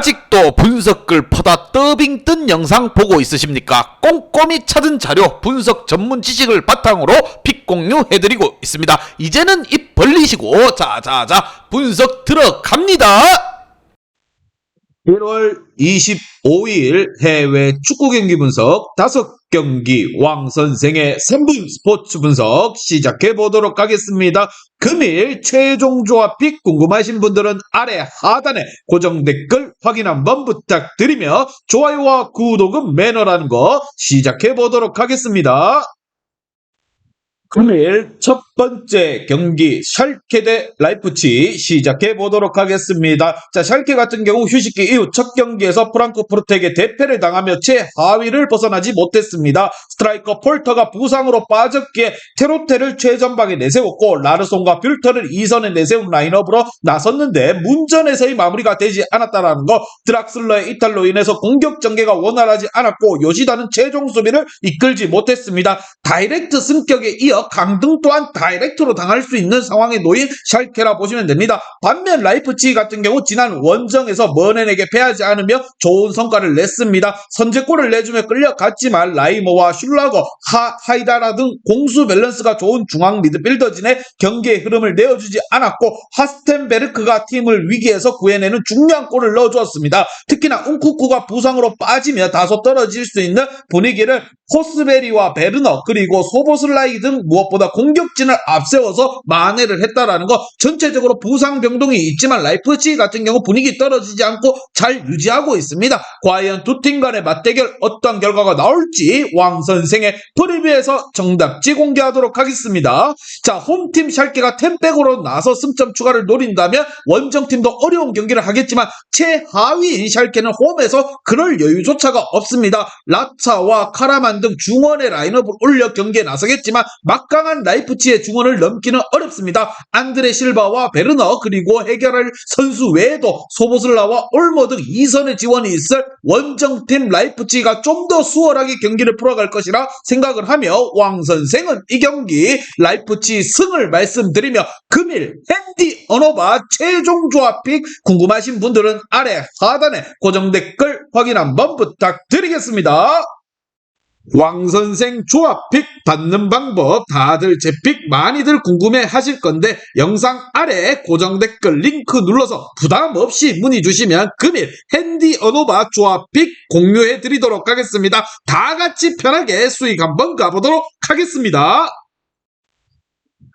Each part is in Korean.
아직도 분석글 퍼다 더빙 뜬 영상 보고 있으십니까? 꼼꼼히 찾은 자료, 분석 전문 지식을 바탕으로 픽 공유해드리고 있습니다. 이제는 입 벌리시고 자자자 분석 들어갑니다. 1월 25일 해외 축구 경기 분석 5경기 왕 선생의 3분 스포츠 분석 시작해 보도록 하겠습니다. 금일 최종 조합 픽 궁금하신 분들은 아래 하단에 고정 댓글 확인 한번 부탁드리며 좋아요와 구독은 매너라는 거 시작해 보도록 하겠습니다. 금일 첫 번째 경기 샬케 대 라이프치히 시작해 보도록 하겠습니다. 자, 샬케 같은 경우 휴식기 이후 첫 경기에서 프랑크푸르트에게 대패를 당하며 최하위를 벗어나지 못했습니다. 스트라이커 폴터가 부상으로 빠졌기에 테로테를 최전방에 내세웠고 라르손과 뷸터를 2선에 내세운 라인업으로 나섰는데 문전에서의 마무리가 되지 않았다는 거, 드락슬러의 이탈로 인해서 공격 전개가 원활하지 않았고 요시다는 최종 수비를 이끌지 못했습니다. 다이렉트 승격에 이어 강등 또한 다이렉트로 당할 수 있는 상황에 놓인 샬케라 보시면 됩니다. 반면 라이프치히 같은 경우 지난 원정에서 머넨에게 패하지 않으며 좋은 성과를 냈습니다. 선제골을 내주며 끌려갔지만 라이모와 슐라거, 하이다라 등 공수 밸런스가 좋은 중앙 미드필더진의 경기의 흐름을 내어주지 않았고 하스텐베르크가 팀을 위기에서 구해내는 중요한 골을 넣어주었습니다. 특히나 웅쿠쿠가 부상으로 빠지며 다소 떨어질 수 있는 분위기를 호스베리와 베르너 그리고 소보슬라이 등 무엇보다 공격진을 앞세워서 만회를 했다라는 거, 전체적으로 부상 병동이 있지만 라이프치히 같은 경우 분위기 떨어지지 않고 잘 유지하고 있습니다. 과연 두 팀 간의 맞대결 어떤 결과가 나올지 왕 선생의 프리뷰에서 정답지 공개하도록 하겠습니다. 자, 홈팀 샬케가 템백으로 나서 승점 추가를 노린다면 원정팀도 어려운 경기를 하겠지만 최하위인 샬케는 홈에서 그럴 여유조차가 없습니다. 라차와 카라만 등 중원의 라인업을 올려 경기에 나서겠지만 막강한 라이프치히의 중원을 넘기는 어렵습니다. 안드레 실바와 베르너 그리고 해결할 선수 외에도 소보슬라와 올모 등 2선의 지원이 있을 원정팀 라이프치히가 좀 더 수월하게 경기를 풀어갈 것이라 생각을 하며 왕 선생은 이 경기 라이프치히 승을 말씀드리며 금일 핸디 언어바 최종 조합 픽 궁금하신 분들은 아래 하단에 고정 댓글 확인 한번 부탁드리겠습니다. 왕선생 조합픽 받는 방법 다들 제 픽 많이들 궁금해 하실 건데 영상 아래 고정 댓글 링크 눌러서 부담 없이 문의 주시면 금일 핸디 언어바 조합픽 공유해 드리도록 하겠습니다. 다 같이 편하게 수익 한번 가보도록 하겠습니다.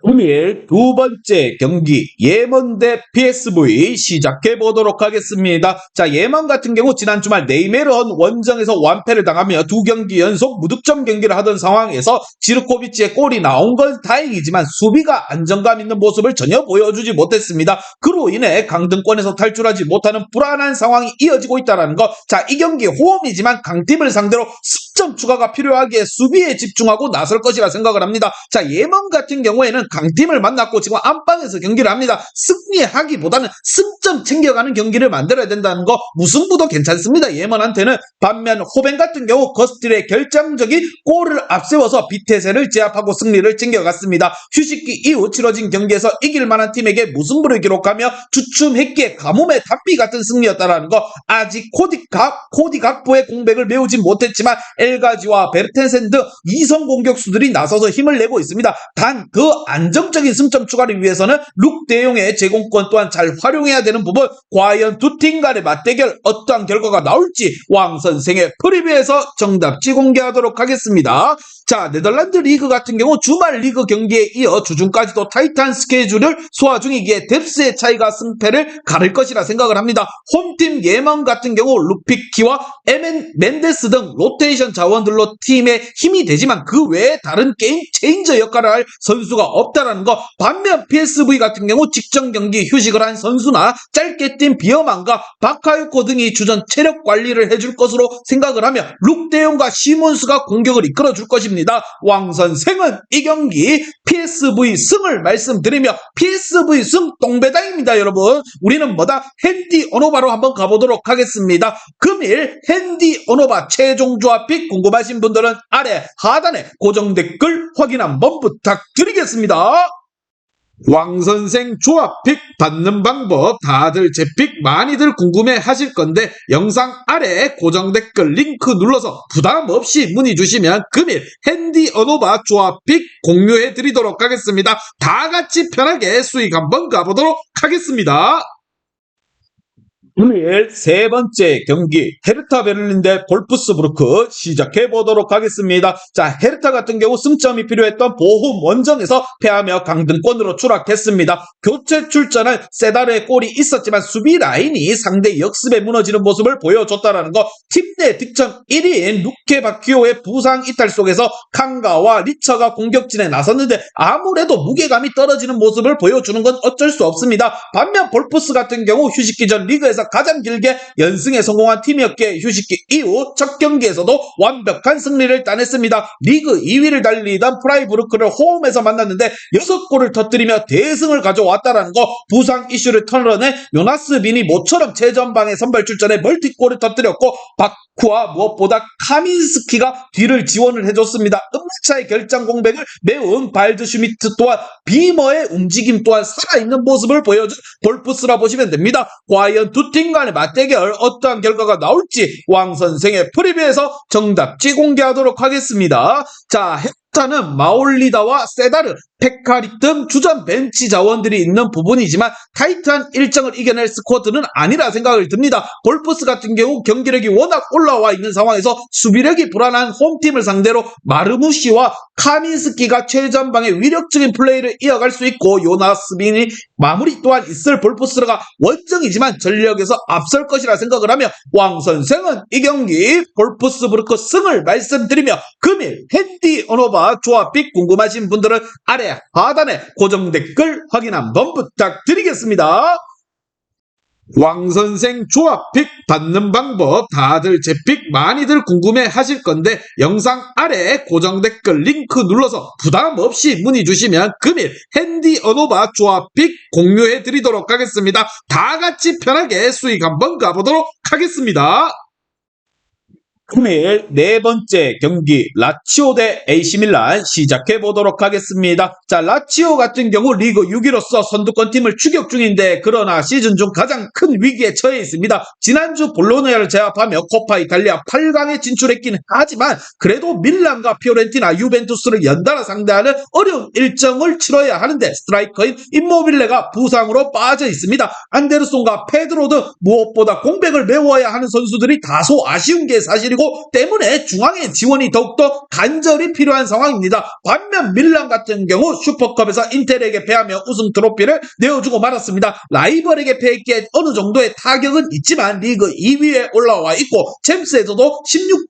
금일 두 번째 경기 예먼 대 PSV 시작해 보도록 하겠습니다. 자, 예먼 같은 경우 지난 주말 네이메르헌 원정에서 완패를 당하며 두 경기 연속 무득점 경기를 하던 상황에서 지르코비치의 골이 나온 건 다행이지만 수비가 안정감 있는 모습을 전혀 보여주지 못했습니다. 그로 인해 강등권에서 탈출하지 못하는 불안한 상황이 이어지고 있다는 것. 자, 이 경기 홈이지만 강팀을 상대로 득점 추가가 필요하기에 수비에 집중하고 나설 것이라 생각을 합니다. 자, 예먼 같은 경우에는 강팀을 만났고 지금 안방에서 경기를 합니다. 승리하기보다는 승점 챙겨가는 경기를 만들어야 된다는 거, 무승부도 괜찮습니다. 예먼한테는. 반면 호벤 같은 경우 거스틸의 결정적인 골을 앞세워서 비테세를 제압하고 승리를 챙겨갔습니다. 휴식기 이후 치러진 경기에서 이길 만한 팀에게 무승부를 기록하며 주춤했기에 가뭄의 단비 같은 승리였다는 거. 아직 코디 각보의 공백을 메우지 못했지만 엘가지와 베르텐센 등 2선 공격수들이 나서서 힘을 내고 있습니다. 단 그 안정적인 승점 추가를 위해서는 룩 대용의 제공권 또한 잘 활용해야 되는 부분, 과연 두 팀 간의 맞대결 어떠한 결과가 나올지 왕 선생의 프리뷰에서 정답지 공개하도록 하겠습니다. 자, 네덜란드 리그 같은 경우 주말 리그 경기에 이어 주중까지도 타이트한 스케줄을 소화 중이기에 뎁스의 차이가 승패를 가를 것이라 생각을 합니다. 홈팀 예먼 같은 경우 루피키와 멘데스 등 로테이션 자원들로 팀의 힘이 되지만 그 외에 다른 게임 체인저 역할을 할 선수가 없다라는 거. 반면 PSV 같은 경우 직전 경기 휴식을 한 선수나 짧게 뛴 비어만과 바카요코 등이 주전 체력 관리를 해줄 것으로 생각을 하며 룩대용과 시몬스가 공격을 이끌어줄 것입니다. 왕 선생은 이 경기 PSV 승을 말씀드리며 PSV 승 똥배당입니다. 여러분, 우리는 뭐다? 핸디 언어바로 한번 가보도록 하겠습니다. 금일 핸디 언어바 최종 조합 픽 궁금하신 분들은 아래 하단에 고정 댓글 확인 한번 부탁드리겠습니다. 왕선생 조합픽 받는 방법 다들 제 픽 많이들 궁금해 하실 건데 영상 아래 고정 댓글 링크 눌러서 부담 없이 문의 주시면 금일 핸디 언오바 조합픽 공유해 드리도록 하겠습니다. 다 같이 편하게 수익 한번 가보도록 하겠습니다. 금일 세 번째 경기 헤르타 베를린 대 볼프스부르크 시작해 보도록 하겠습니다. 자, 헤르타 같은 경우 승점이 필요했던 보훔 원정에서 패하며 강등권으로 추락했습니다. 교체 출전한 세다르의 골이 있었지만 수비 라인이 상대 역습에 무너지는 모습을 보여줬다라는 거, 팀 내 득점 1위인 루케 바키오의 부상 이탈 속에서 칸가와 리처가 공격진에 나섰는데 아무래도 무게감이 떨어지는 모습을 보여주는 건 어쩔 수 없습니다. 반면 볼프스 같은 경우 휴식기 전 리그에서 가장 길게 연승에 성공한 팀이었기에 휴식기 이후 첫 경기에서도 완벽한 승리를 따냈습니다. 리그 2위를 달리던 프라이부르크를 홈에서 만났는데 6골을 터뜨리며 대승을 가져왔다라는 거, 부상 이슈를 털어내 요나스 빈이 모처럼 최전방에 선발 출전해 멀티골을 터뜨렸고 바쿠와 무엇보다 카민스키가 뒤를 지원을 해줬습니다. 음차의 결장 공백을 메운 발드 슈미트 또한 비머의 움직임 또한 살아있는 모습을 보여준 볼프스라 보시면 됩니다. 과연 두 팀 간의 맞대결 어떠한 결과가 나올지 왕선생의 프리뷰에서 정답지 공개하도록 하겠습니다. 자, 헤르타는 마올리다와 세다르, 페카리 등 주전 벤치 자원들이 있는 부분이지만 타이트한 일정을 이겨낼 스쿼드는 아니라 생각을 듭니다. 볼프스 같은 경우 경기력이 워낙 올라와 있는 상황에서 수비력이 불안한 홈팀을 상대로 마르무시와 카민스키가 최전방의 위력적인 플레이를 이어갈 수 있고 요나스 빈이 마무리 또한 있을 볼프스가 원정이지만 전력에서 앞설 것이라 생각을 하며 왕선생은 이 경기 볼프스부르크 승을 말씀드리며 금일 핸디 언오바 조합픽 궁금하신 분들은 아래 하단에 고정 댓글 확인 한번 부탁드리겠습니다. 왕선생 조합픽 받는 방법 다들 제 픽 많이들 궁금해 하실 건데 영상 아래 고정 댓글 링크 눌러서 부담 없이 문의 주시면 금일 핸디 언오바 조합픽 공유해 드리도록 하겠습니다. 다 같이 편하게 수익 한번 가보도록 하겠습니다. 금일 네 번째 경기 라치오 대 AC 밀란 시작해 보도록 하겠습니다. 자, 라치오 같은 경우 리그 6위로서 선두권 팀을 추격 중인데 그러나 시즌 중 가장 큰 위기에 처해 있습니다. 지난주 볼로냐를 제압하며 코파 이탈리아 8강에 진출했긴 하지만 그래도 밀란과 피오렌티나, 유벤투스를 연달아 상대하는 어려운 일정을 치러야 하는데 스트라이커인 임모빌레가 부상으로 빠져 있습니다. 안데르손과 페드로 등 무엇보다 공백을 메워야 하는 선수들이 다소 아쉬운 게 사실이고 때문에 중앙의 지원이 더욱더 간절히 필요한 상황입니다. 반면 밀란 같은 경우 슈퍼컵에서 인텔에게 패하며 우승 트로피를 내어주고 말았습니다. 라이벌에게 패했기에 어느 정도의 타격은 있지만 리그 2위에 올라와 있고 챔스에서도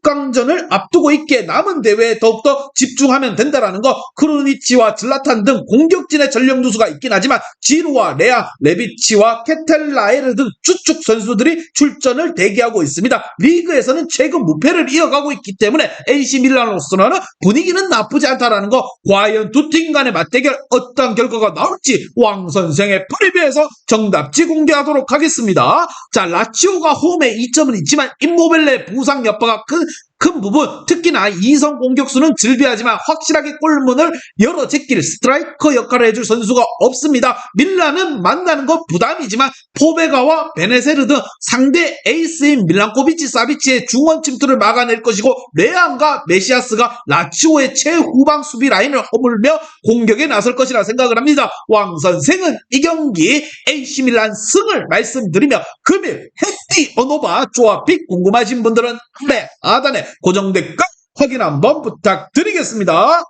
16강전을 앞두고 있기에 남은 대회에 더욱더 집중하면 된다라는 거, 크루니치와 질라탄 등 공격진의 전력 누수가 있긴 하지만 지루와 레아, 레비치와 케텔라에르 등 주축 선수들이 출전을 대기하고 있습니다. 리그에서는 최근 무패를 이어가고 있기 때문에 AC 밀란으로서는 분위기는 나쁘지 않다라는 거, 과연 두 팀 간의 맞대결 어떤 결과가 나올지 왕선생의 프리뷰에서 정답지 공개하도록 하겠습니다. 자, 라치오가 홈에 2점은 있지만 임모벨레 부상 여파가 큰 부분, 특히나 이성 공격수는 즐비하지만 확실하게 골문을 열어 제낄 스트라이커 역할을 해줄 선수가 없습니다. 밀란은 만나는 것 부담이지만 포베가와 베네세르 등 상대 에이스인 밀란코비치, 사비치의 중원 침투를 막아낼 것이고 레안과 메시아스가 라치오의 최후방 수비 라인을 허물며 공격에 나설 것이라 생각을 합니다. 왕선생은 이 경기 AC 밀란 승을 말씀드리며 금일 핸디 언오바 조합픽 궁금하신 분들은 아래 하단에 고정 댓글 확인 한번 부탁드리겠습니다.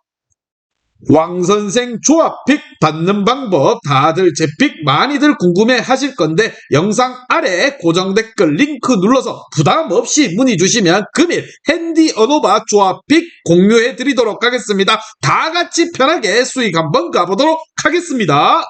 왕선생 조합픽 받는 방법 다들 제 픽 많이들 궁금해 하실 건데 영상 아래 고정 댓글 링크 눌러서 부담 없이 문의 주시면 금일 핸디 언오바 조합픽 공유해 드리도록 하겠습니다. 다 같이 편하게 수익 한번 가보도록 하겠습니다.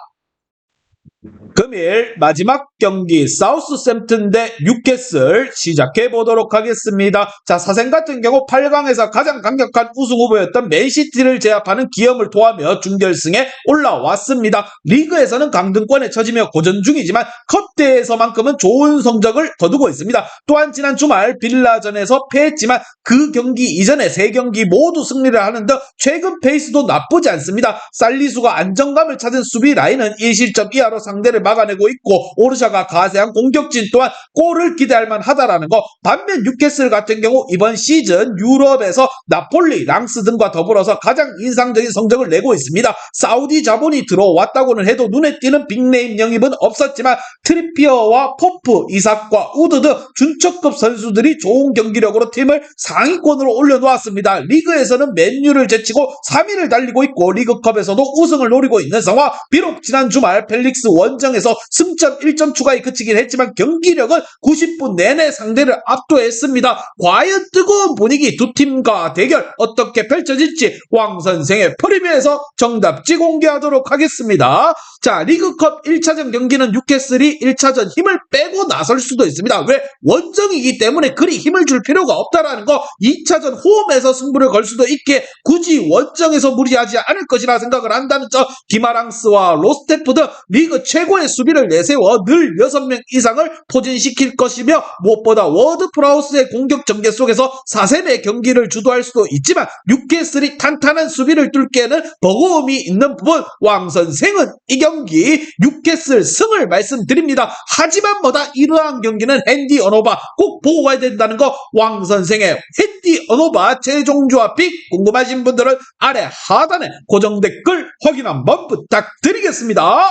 금일 마지막 경기 사우스샘튼 대 뉴캐슬 시작해 보도록 하겠습니다. 자, 사생 같은 경우 8강에서 가장 강력한 우승 후보였던 맨시티를 제압하는 기염을 토하며 준결승에 올라왔습니다. 리그에서는 강등권에 처지며 고전 중이지만 컵대회에서만큼은 좋은 성적을 거두고 있습니다. 또한 지난 주말 빌라전에서 패했지만 그 경기 이전에 3경기 모두 승리를 하는 등 최근 페이스도 나쁘지 않습니다. 살리수가 안정감을 찾은 수비 라인은 1실점 이하로 상대를 막아내고 있고 오르샤가 가세한 공격진 또한 골을 기대할 만하다라는 거. 반면 뉴캐슬 같은 경우 이번 시즌 유럽에서 나폴리, 랑스 등과 더불어서 가장 인상적인 성적을 내고 있습니다. 사우디 자본이 들어왔다고는 해도 눈에 띄는 빅네임 영입은 없었지만 트리피어와 포프, 이삭과 우드 등 준척급 선수들이 좋은 경기력으로 팀을 상위권으로 올려놓았습니다. 리그에서는 맨유를 제치고 3위를 달리고 있고 리그컵에서도 우승을 노리고 있는 상황. 비록 지난 주말 펠릭스 원정에서 승점 1점 추가에 그치긴 했지만 경기력은 90분 내내 상대를 압도했습니다. 과연 뜨거운 분위기 두 팀과 대결 어떻게 펼쳐질지 왕 선생의 프리뷰에서 정답지 공개하도록 하겠습니다. 자, 리그컵 1차전 경기는 뉴캐슬이 1차전 힘을 빼고 나설 수도 있습니다. 왜? 원정이기 때문에 그리 힘을 줄 필요가 없다라는 거. 2차전 홈에서 승부를 걸 수도 있게 굳이 원정에서 무리하지 않을 것이라 생각을 한다는 점. 기마랑스와 로스테프 등 리그 최고의 수비를 내세워 늘 6명 이상을 포진시킬 것이며 무엇보다 워드 프라우스의 공격 전개 속에서 4셈의 경기를 주도할 수도 있지만 뉴캐슬이 탄탄한 수비를 뚫기에는 버거움이 있는 부분. 왕 선생은 이 경기 뉴캐슬 승을 말씀드립니다. 하지만 뭐다 이러한 경기는 핸디 언어바 꼭 보고 가야 된다는 거. 왕 선생의 핸디 언어바 최종 조합픽 궁금하신 분들은 아래 하단에 고정 댓글 확인 한번 부탁드리겠습니다.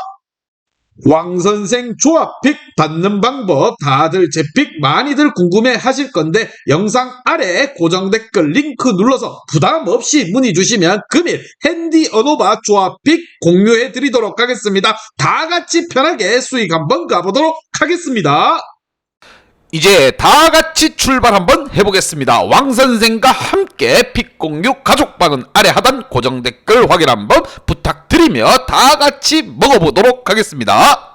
왕선생 조합픽 받는 방법 다들 제 픽 많이들 궁금해 하실 건데 영상 아래 고정 댓글 링크 눌러서 부담 없이 문의 주시면 금일 핸디 언어바 조합픽 공유해 드리도록 하겠습니다. 다 같이 편하게 수익 한번 가보도록 하겠습니다. 이제 다 같이 출발 한번 해보겠습니다. 왕선생과 함께 픽 공유 가족방은 아래 하단 고정 댓글 확인 한번 부탁드리며 다 같이 먹어보도록 하겠습니다.